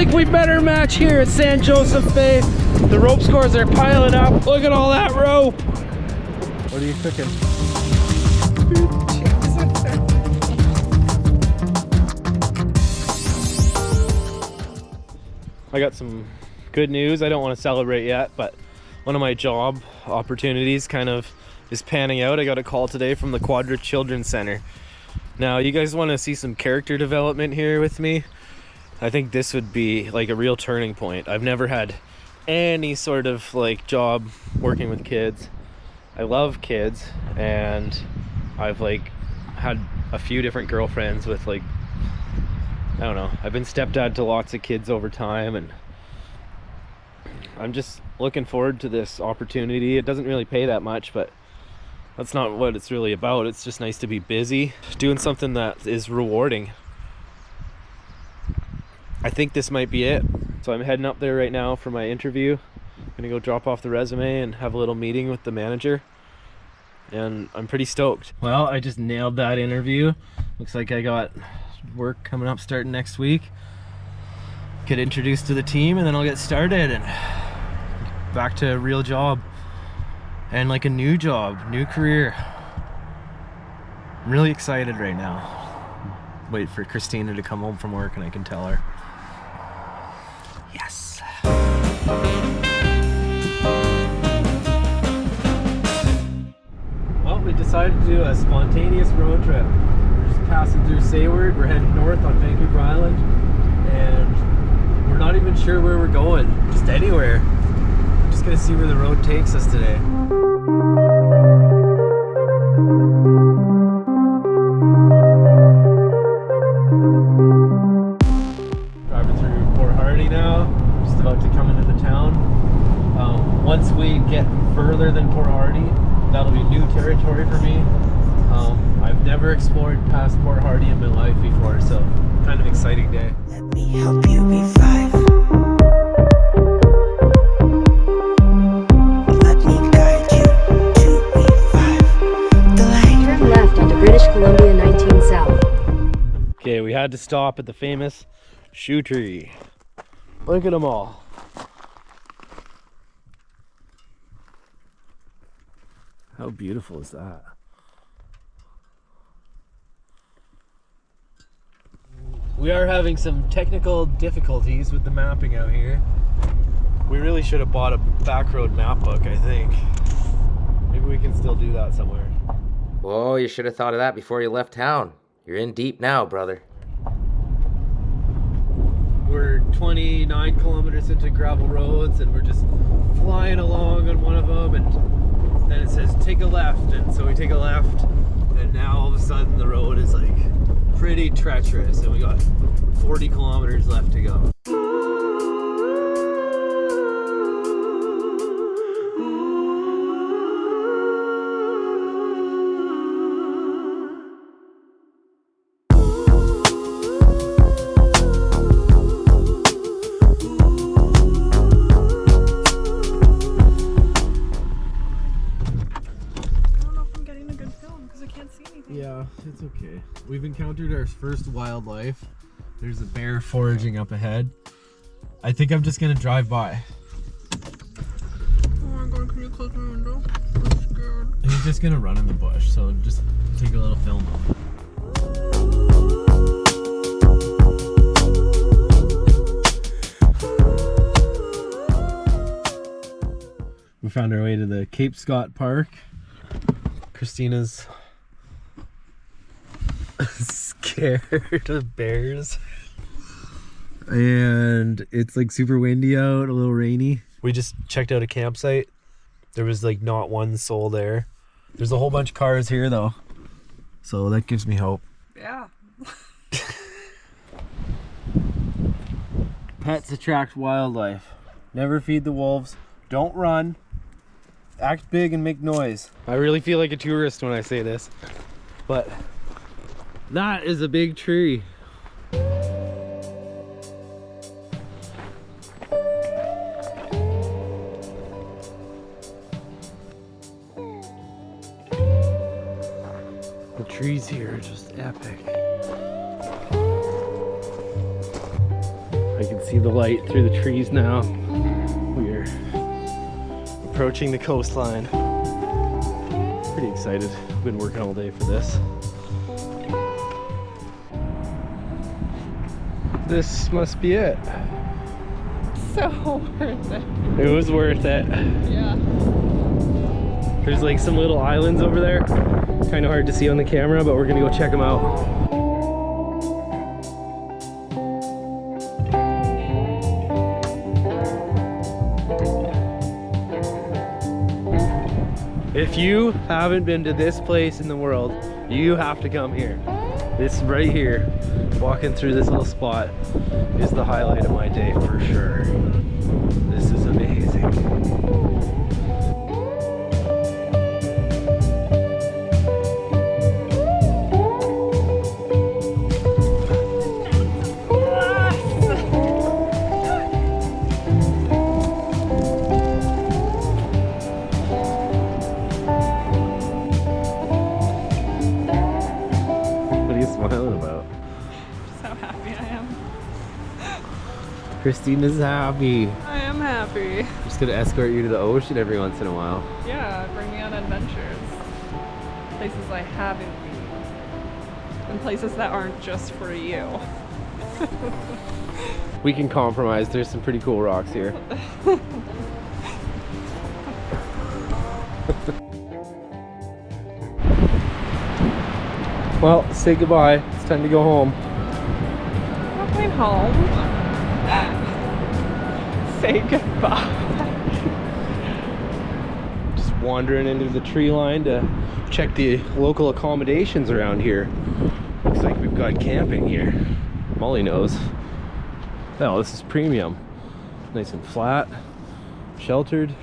like we better match here at San Joseph Bay. The rope scores are piling up. Look at all that rope. What are you cooking? I got some good news. I don't want to celebrate yet, but one of my job opportunities kind of is panning out. I got a call today from the Quadra Children's Center. Now, you guys want to see some character development here with me? I think this would be like a real turning point. I've never had any sort of like job working with kids. I love kids, and I've like had a few different girlfriends with like, I don't know, I've been stepdad to lots of kids over time, and I'm just looking forward to this opportunity. It doesn't really pay that much, but that's not what it's really about. It's just nice to be busy, doing something that is rewarding. I think this might be it. So I'm heading up there right now for my interview. I'm gonna go drop off the resume and have a little meeting with the manager. And I'm pretty stoked. Well, I just nailed that interview. Looks like I got work coming up starting next week. Get introduced to the team, and then I'll get started and back to a real job. And like a new job, new career. I'm really excited right now. Wait for Christina to come home from work and I can tell her. Yes. Well, we decided to do a spontaneous road trip. We're just passing through Sayward. We're heading north on Vancouver Island, and we're not even sure where we're going. Just anywhere. We're just gonna see where the road takes us today. Driving through Port Hardy now, just about to come into the town. Once we get further than Port Hardy, that'll be new territory for me. I've never explored past Port Hardy in my life before, so kind of exciting day. Let me help you revive. Let me guide you to revive the light. Turn left onto British Columbia 19 South. Okay, we had to stop at the famous shoe tree. Look at them all. How beautiful is that? We are having some technical difficulties with the mapping out here. We really should have bought a backroad map book, I think. Maybe we can still do that somewhere. Whoa, you should have thought of that before you left town. You're in deep now, brother. We're 29 kilometers into gravel roads, and we're just flying along on one of them, and then it says take a left, and so we take a left, and now all of a sudden the road is like pretty treacherous, and we got 40 kilometers left to go. Yeah, it's okay. We've encountered our first wildlife. There's a bear foraging up ahead. I think I'm just gonna drive by. Oh my god, can you close my window? I'm scared. He's just gonna run in the bush, so just take a little film of him. We found our way to the Cape Scott Park. Christina's scared of bears, and it's like super windy out, a little rainy. We just checked out a campsite. There was like not one soul there. There's a whole bunch of cars here though, so that gives me hope. Yeah. Pets attract wildlife. Never feed the wolves. Don't run. Act big and make noise. I really feel like a tourist when I say this, but that is a big tree. The trees here are just epic. I can see the light through the trees now. We're approaching the coastline. Pretty excited. I've been working all day for this. This must be it. So worth it. It was worth it. Yeah. There's like some little islands over there. Kind of hard to see on the camera, but we're gonna go check them out. If you haven't been to this place in the world, you have to come here. This right here, walking through this little spot, is the highlight of my day for sure. This is amazing. What are you smiling about? So happy I am. Christina's happy. I am happy. Just gonna escort you to the ocean every once in a while. Yeah, bring me on adventures. Places I haven't been. And places that aren't just for you. We can compromise. There's some pretty cool rocks here. Well, say goodbye. It's time to go home. I'm going home. Say goodbye. Just wandering into the tree line to check the local accommodations around here. Looks like we've got camping here. Molly knows. Oh, this is premium. Nice and flat, sheltered.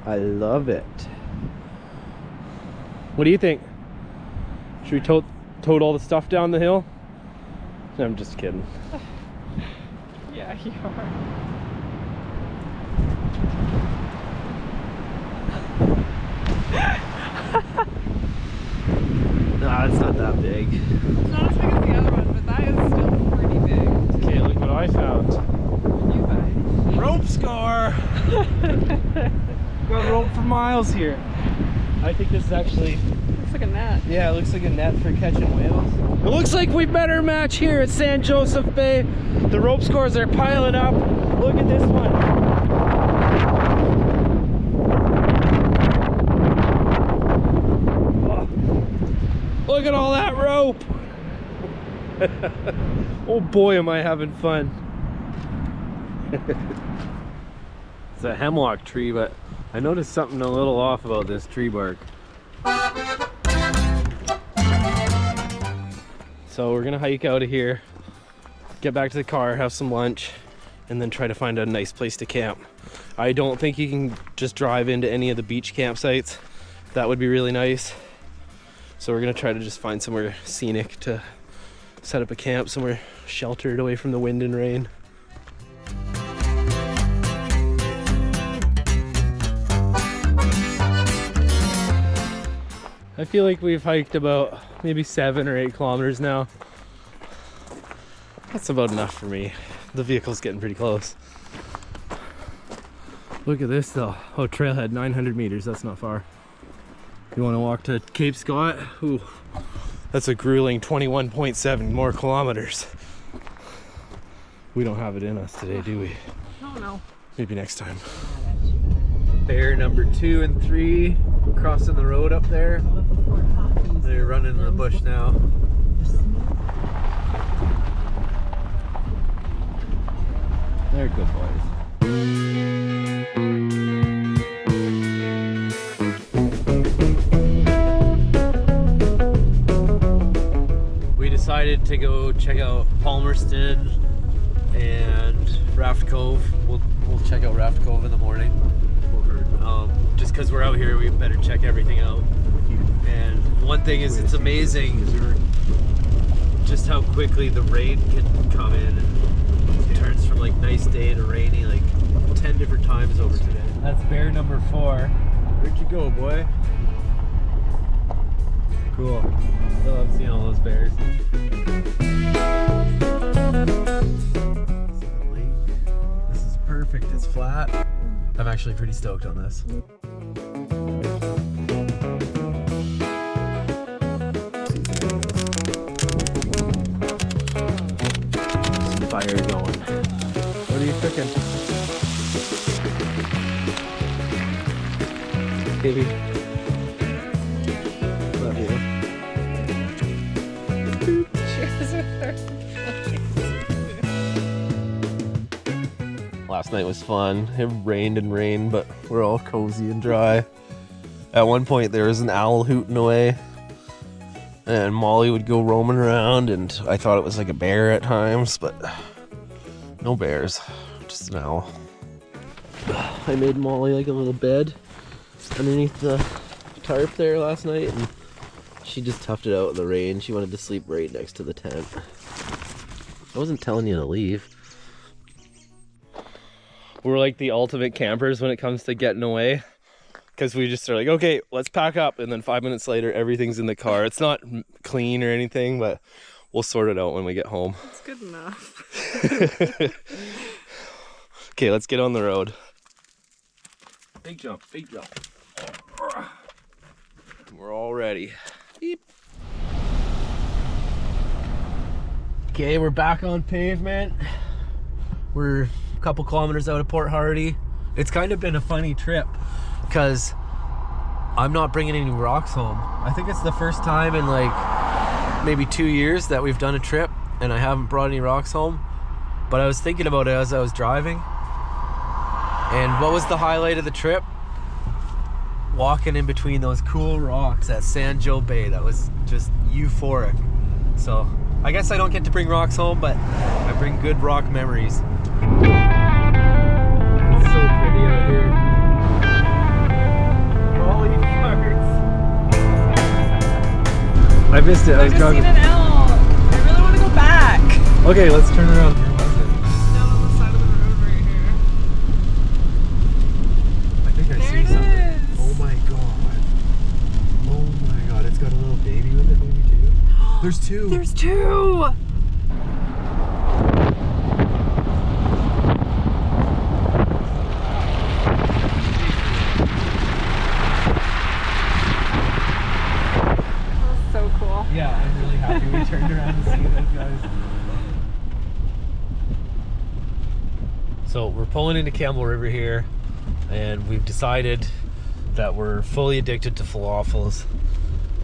I love it. What do you think? Should we tote all the stuff down the hill? No, I'm just kidding. Yeah, you are. Nah, it's not that big. It's not as big as the other one, but that is still pretty big. Okay, look what I found. What you find? Rope scar! Got rope for miles here. I think this is actually, Looks like a net. yeah, it looks like a net for catching whales. It looks like we better match here at San Josef Bay. The rope scores are piling up. Look at this one. Oh, look at all that rope. Oh boy, am I having fun. It's a hemlock tree, but I noticed something a little off about this tree bark. So we're gonna hike out of here, get back to the car, have some lunch, and then try to find a nice place to camp. I don't think you can just drive into any of the beach campsites. That would be really nice. So we're gonna try to just find somewhere scenic to set up a camp, somewhere sheltered away from the wind and rain. I feel like we've hiked about maybe 7 or 8 kilometers now. That's about enough for me. The vehicle's getting pretty close. Look at this though. Oh, trailhead, 900 meters, that's not far. You want to walk to Cape Scott? Ooh, that's a grueling 21.7 more kilometers. We don't have it in us today, do we? Oh no. Maybe next time. Bear number 2 and 3 crossing the road up there. They're running in the bush now. They're good boys. We decided to go check out Palmerston and Raft Cove. We'll check out Raft Cove in the morning. Just because we're out here, we better check everything out. And one thing is, it's amazing just how quickly the rain can come in, and it turns from like nice day to rainy like 10 different times over today. That's bear number 4. Where'd you go, boy? cool. I love seeing all those bears. This is perfect. It's flat. I'm actually pretty stoked on this. Some fire going. What are you cooking? Baby. Love you. Cheers with her. Last night was fun. It rained and rained, but we're all cozy and dry. At one point there was an owl hooting away, and Molly would go roaming around, and I thought it was like a bear at times, but no bears, just an owl. I made Molly like a little bed underneath the tarp there last night, and she just toughed it out in the rain. She wanted to sleep right next to the tent. I wasn't telling you to leave. We're like the ultimate campers when it comes to getting away, because we just are like, okay, let's pack up, and then 5 minutes later everything's in the car. It's not clean or anything, but we'll sort it out when we get home. It's good enough. Okay, let's get on the road. Big jump, big jump. We're all ready. Beep. Okay, we're back on pavement. We're a couple kilometers out of Port Hardy. It's kind of been a funny trip because I'm not bringing any rocks home. I think it's the first time in like maybe 2 years that we've done a trip and I haven't brought any rocks home. But I was thinking about it as I was driving. And what was the highlight of the trip? Walking in between those cool rocks at San Joe Bay. That was just euphoric. So I guess I don't get to bring rocks home, but I bring good rock memories. It's so pretty out here. Holy farts. I missed it. I was driving. I've just seen an owl. I really want to go back. Okay, let's turn around. Where was it? Down on the side of the road right here. I think I There see it something. is. Oh my god. Oh my god, it's got a little baby with it, maybe too. There's two. There's two. That's so cool. Yeah, I'm really happy we turned around to see those guys. So we're pulling into Campbell River here, and we've decided that we're fully addicted to falafels.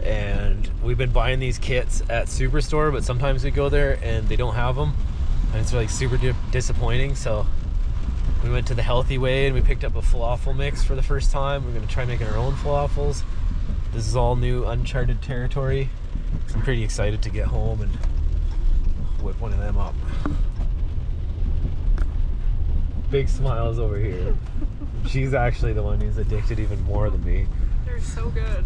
And we've been buying these kits at Superstore, but sometimes we go there and they don't have them, and it's like super disappointing. So we went to the healthy way and we picked up a falafel mix for the first time. We're gonna try making our own falafels. This is all new, uncharted territory. I'm pretty excited to get home and whip one of them up. Big smiles over here. She's actually the one who's addicted even more than me. They're so good.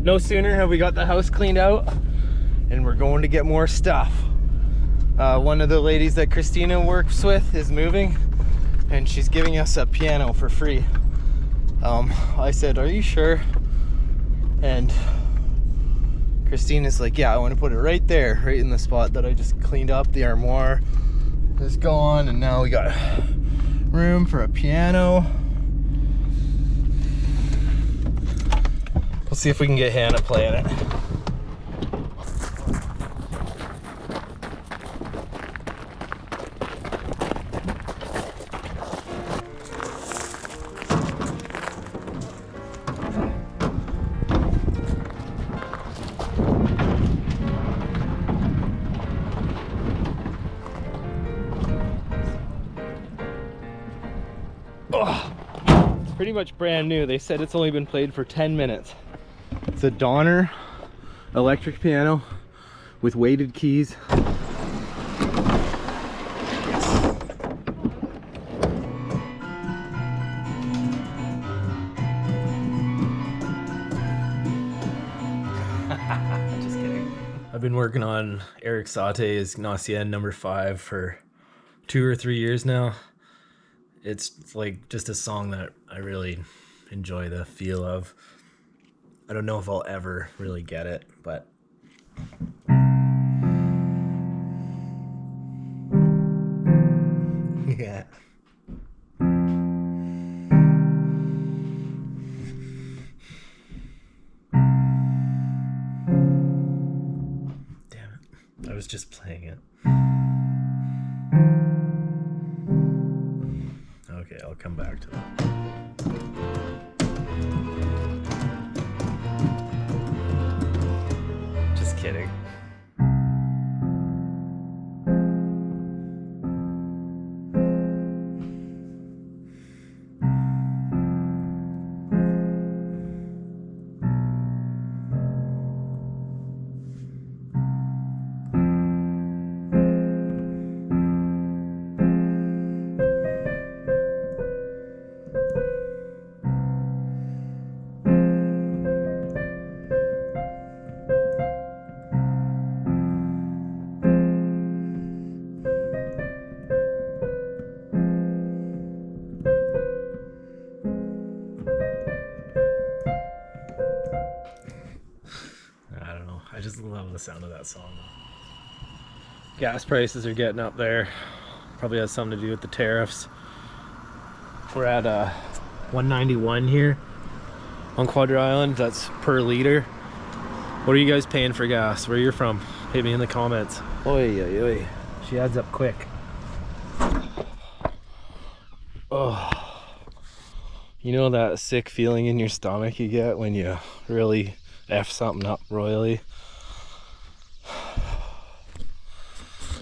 No sooner have we got the house cleaned out and we're going to get more stuff. One of the ladies that Christina works with is moving and she's giving us a piano for free. I said, are you sure? And Christina's like, yeah, I want to put it right there, right in the spot that I just cleaned up. The armoire is gone and now we got room for a piano. We'll see if we can get Hannah playing it. Oh, it's pretty much brand new. They said it's only been played for 10 minutes. It's a Donner electric piano with weighted keys. Just kidding. I've been working on Eric Saute's Gnossienne number 5 for 2 or 3 years now. It's like just a song that I really enjoy the feel of. I don't know if I'll ever really get it, but yeah. Damn it. I was just playing it. Okay, I'll come back to that. Just kidding. I don't know. I just love the sound of that song. Gas prices are getting up there. Probably has something to do with the tariffs. We're at 191 here on Quadra Island. That's per liter. What are you guys paying for gas? Where you're from? Hit me in the comments. Oi, oi, oi. She adds up quick. Oh. You know that sick feeling in your stomach you get when you really F something up royally?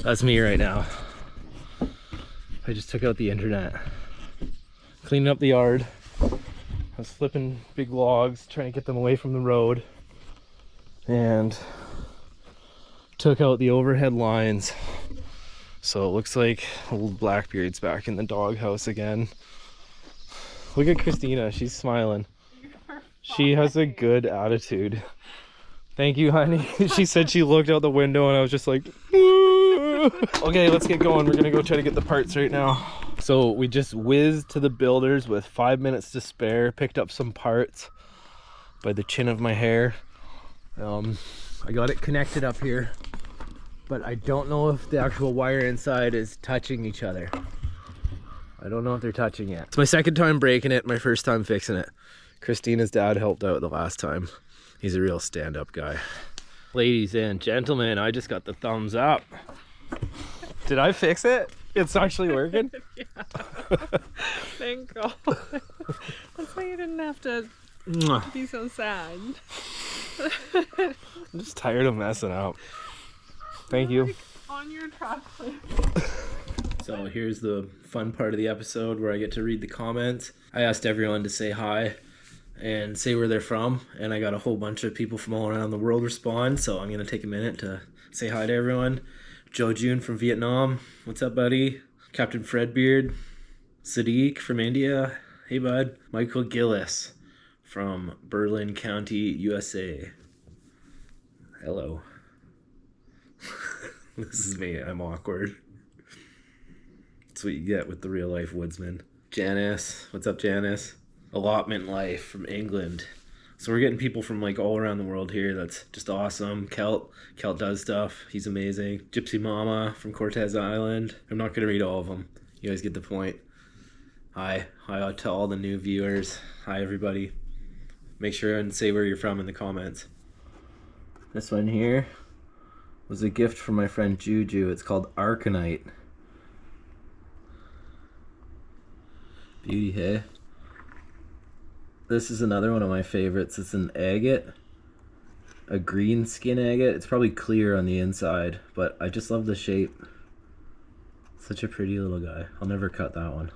That's me right now. I just took out the internet. Cleaning up the yard. I was flipping big logs, trying to get them away from the road. And took out the overhead lines. So it looks like old Blackbeard's back in the doghouse again. Look at Christina, she's smiling. She has a good attitude. Thank you, honey. She said she looked out the window and I was just like, woo! Okay, let's get going. We're gonna go try to get the parts right now. So we just whizzed to the builders with 5 minutes to spare, picked up some parts by the chin of my hair. I got it connected up here, but I don't know if the actual wire inside is touching each other. I don't know if they're touching yet. It's my second time breaking it, my first time fixing it. Christina's dad helped out the last time. He's a real stand-up guy. Ladies and gentlemen, I just got the thumbs up. Did I fix it? It's actually working? Yeah. Thank God. That's why you didn't have to be so sad. I'm just tired of messing up. Thank you. Like on your track. So here's the fun part of the episode where I get to read the comments. I asked everyone to say hi and say where they're from, and I got a whole bunch of people from all around the world respond, so I'm gonna take a minute to say hi to everyone. Joe June from Vietnam, what's up, buddy? Captain Fredbeard, Sadiq from India, hey bud. Michael Gillis from Berlin County, USA, hello. This is me, I'm awkward. That's what you get with the real life woodsman. Janice, what's up, Janice? Allotment Life from England. So we're getting people from like all around the world here. That's just awesome. Kelt does stuff. He's amazing. Gypsy Mama from Cortez Island. I'm not gonna read all of them. You guys get the point. Hi to all the new viewers. Hi everybody. Make sure and say where you're from in the comments. This one here was a gift from my friend Juju. It's called Arcanite. Beauty, hey? This is another one of my favorites. It's an agate, a green skin agate. It's probably clear on the inside, but I just love the shape. Such a pretty little guy. I'll never cut that one.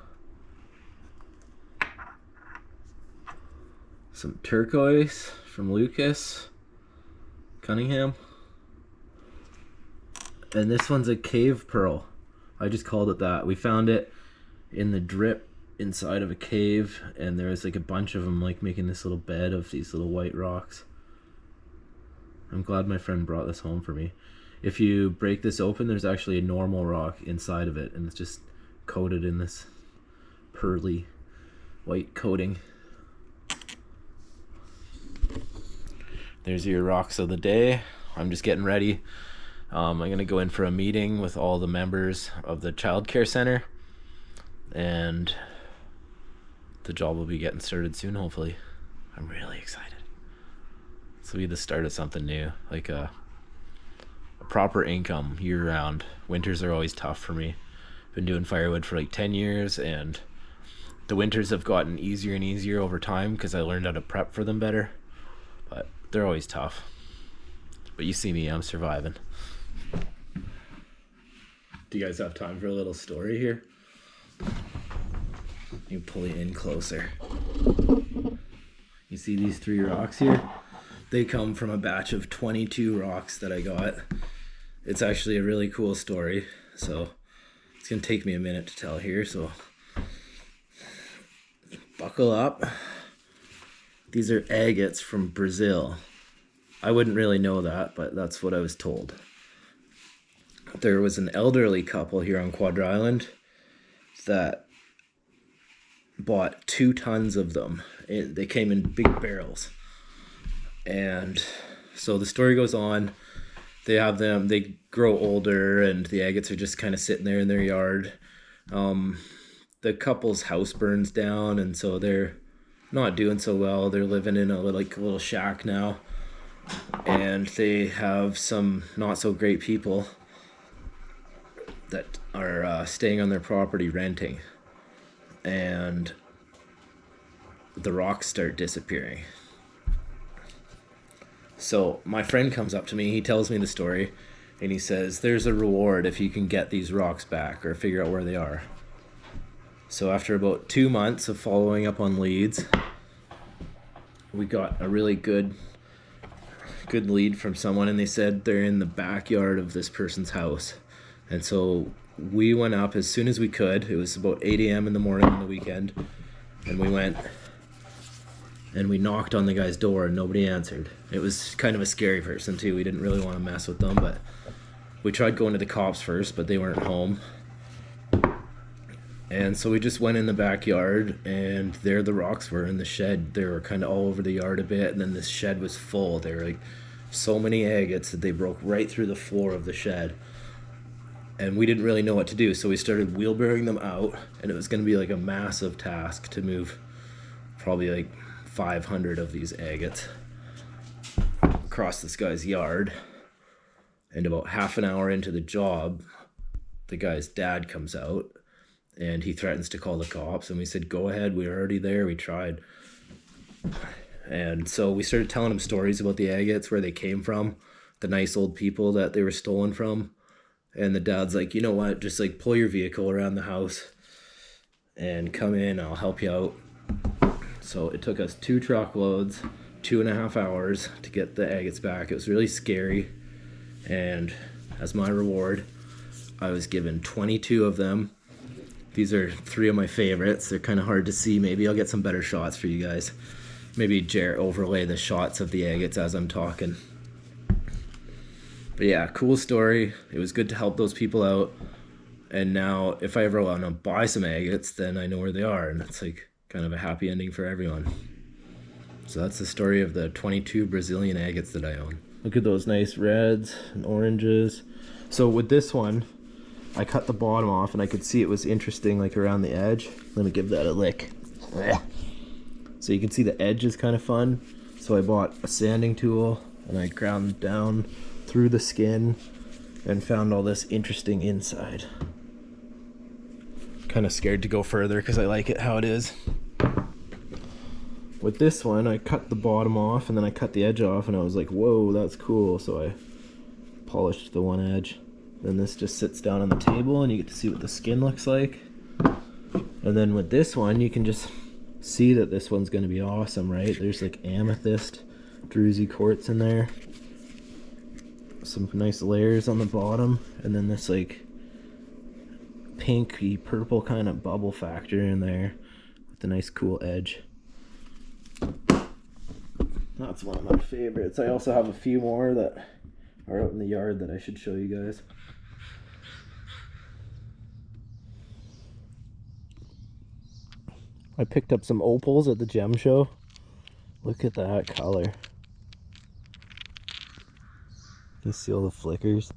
Some turquoise from Lucas Cunningham. And this one's a cave pearl. I just called it that. We found it in the drip inside of a cave, and there was like a bunch of them like making this little bed of these little white rocks. I'm glad my friend brought this home for me. if you break this open, there's actually a normal rock inside of it, and it's just coated in this pearly white coating. There's your rocks of the day. I'm just getting ready. I'm gonna go in for a meeting with all the members of the child care center, and the job will be getting started soon, hopefully. I'm really excited. This will be the start of something new, like a proper income year round. Winters are always tough for me. Been doing firewood for like 10 years, and the winters have gotten easier and easier over time because I learned how to prep for them better, but they're always tough. But you see me, I'm surviving. Do you guys have time for a little story here? You pull it in closer. You see these 3 rocks here? They come from a batch of 22 rocks that I got. It's actually a really cool story, so it's gonna take me a minute to tell here, so buckle up. These are agates from Brazil. I wouldn't really know that, but that's what I was told. There was an elderly couple here on Quadra Island that bought 2 tons of them. They came in big barrels. And so the story goes on. They have them, they grow older, and the agates are just kind of sitting there in their yard. The couple's house burns down, and so they're not doing so well. They're living in a little shack now, and they have some not so great people that are staying on their property renting, and the rocks start disappearing. So my friend comes up to me, he tells me the story, and he says, there's a reward if you can get these rocks back or figure out where they are. So after about 2 months of following up on leads, we got a really good lead from someone, and they said they're in the backyard of this person's house. And so we went up as soon as we could. It was about 8 a.m. in the morning on the weekend, and we went and we knocked on the guy's door and nobody answered. It was kind of a scary person too. We didn't really want to mess with them, but we tried going to the cops first, but they weren't home. And so we just went in the backyard, and there the rocks were in the shed. They were kind of all over the yard a bit, and then this shed was full. There were like so many agates that they broke right through the floor of the shed. And we didn't really know what to do, so we started wheelbarrowing them out, and it was going to be like a massive task to move probably like 500 of these agates across this guy's yard. And about half an hour into the job, the guy's dad comes out, and he threatens to call the cops, and we said, go ahead, we were already there, we tried. And so we started telling him stories about the agates, where they came from, the nice old people that they were stolen from. And the dad's like, you know what, just like pull your vehicle around the house and come in, I'll help you out. So it took us 2 truckloads, 2.5 hours to get the agates back. It was really scary, and as my reward, I was given 22 of them. These are 3 of my favorites. They're kind of hard to see. Maybe I'll get some better shots for you guys. Maybe Jarrett overlay the shots of the agates as I'm talking. But yeah, cool story. It was good to help those people out. And now if I ever want to buy some agates, then I know where they are, and it's like kind of a happy ending for everyone. So that's the story of the 22 Brazilian agates that I own. Look at those nice reds and oranges. So with this one, I cut the bottom off, and I could see it was interesting like around the edge. Let me give that a lick. So you can see the edge is kind of fun. So I bought a sanding tool, and I ground down through the skin and found all this interesting inside. Kind of scared to go further because I like it how it is. With this one, I cut the bottom off, and then I cut the edge off, and I was like, whoa, that's cool. So I polished the one edge. Then this just sits down on the table, and you get to see what the skin looks like. And then with this one, you can just see that this one's going to be awesome, right? There's like amethyst, druzy quartz in there. Some nice layers on the bottom, and then this like pinky purple kind of bubble factor in there with a nice cool edge. That's one of my favorites. I also have a few more that are out in the yard that I should show you guys. I picked up some opals at the gem show. Look at that color. You see all the flickers?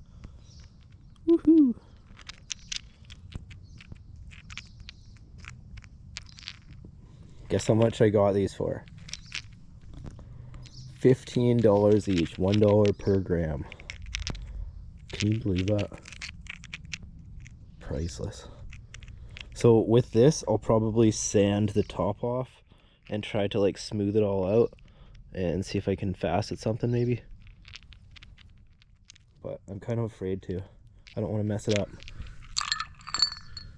Woohoo! Guess how much I got these for? $15 each, $1 per gram. Can you believe that? Priceless. So with this, I'll probably sand the top off and try to like smooth it all out and see if I can facet something maybe. But I'm kind of afraid to. I don't want to mess it up.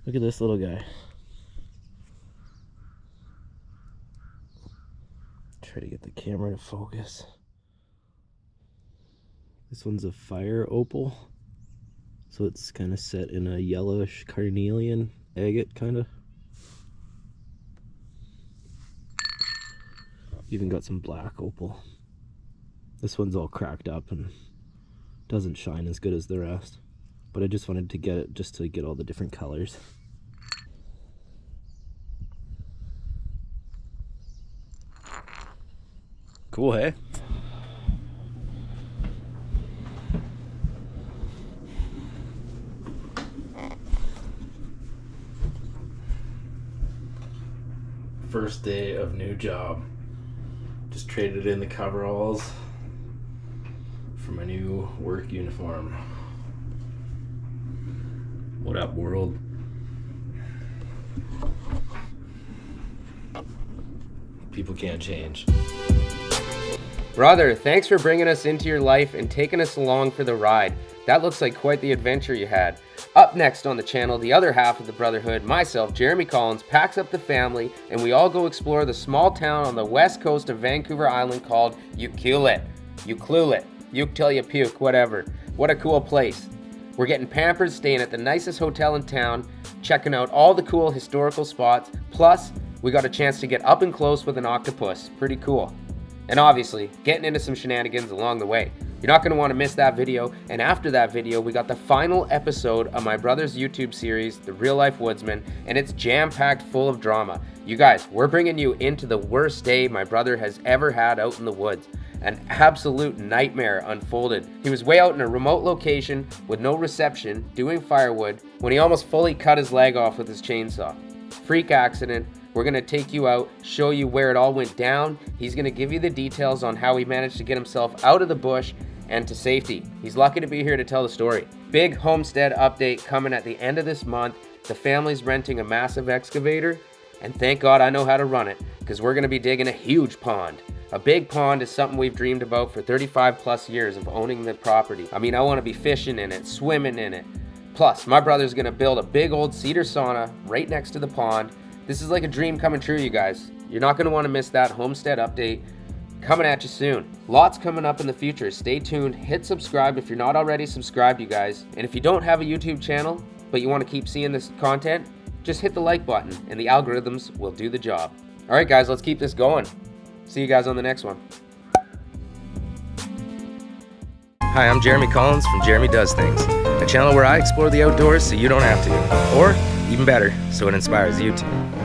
Look at this little guy. Try to get the camera to focus. This one's a fire opal. So it's kind of set in a yellowish carnelian agate kind of. Even got some black opal. This one's all cracked up and doesn't shine as good as the rest. But I just wanted to get it just to get all the different colors. Cool, hey? First day of new job. Just traded in the coveralls for my new work uniform. What up, world? People can't change. Brother, thanks for bringing us into your life and taking us along for the ride. That looks like quite the adventure you had. Up next on the channel, the other half of the Brotherhood, myself, Jeremy Collins, packs up the family and we all go explore the small town on the west coast of Vancouver Island called Ucluelet. Ucluelet. Uke till you puke, whatever. What a cool place. We're getting pampered, staying at the nicest hotel in town, checking out all the cool historical spots, plus we got a chance to get up and close with an octopus. Pretty cool. And obviously, getting into some shenanigans along the way. You're not going to want to miss that video. And after that video, we got the final episode of my brother's YouTube series, The Real Life Woodsman, and it's jam-packed full of drama. You guys, we're bringing you into the worst day my brother has ever had out in the woods. An absolute nightmare unfolded. He was way out in a remote location with no reception, doing firewood, when he almost fully cut his leg off with his chainsaw. Freak accident. We're going to take you out, show you where it all went down. He's going to give you the details on how he managed to get himself out of the bush and to safety. He's lucky to be here to tell the story. Big homestead update coming at the end of this month. The family's renting a massive excavator, and thank God I know how to run it, because we're going to be digging a huge pond. A big pond is something we've dreamed about for 35 plus years of owning the property. I mean, I want to be fishing in it, swimming in it. Plus, my brother's going to build a big old cedar sauna right next to the pond. This is like a dream coming true, you guys. You're not going to want to miss that homestead update coming at you soon. Lots coming up in the future. Stay tuned. Hit subscribe if you're not already subscribed, you guys. And if you don't have a YouTube channel, but you want to keep seeing this content, just hit the like button and the algorithms will do the job. All right, guys, let's keep this going. See you guys on the next one. Hi, I'm Jeremy Collins from Jeremy Does Things, a channel where I explore the outdoors so you don't have to. Or, even better, so it inspires you to.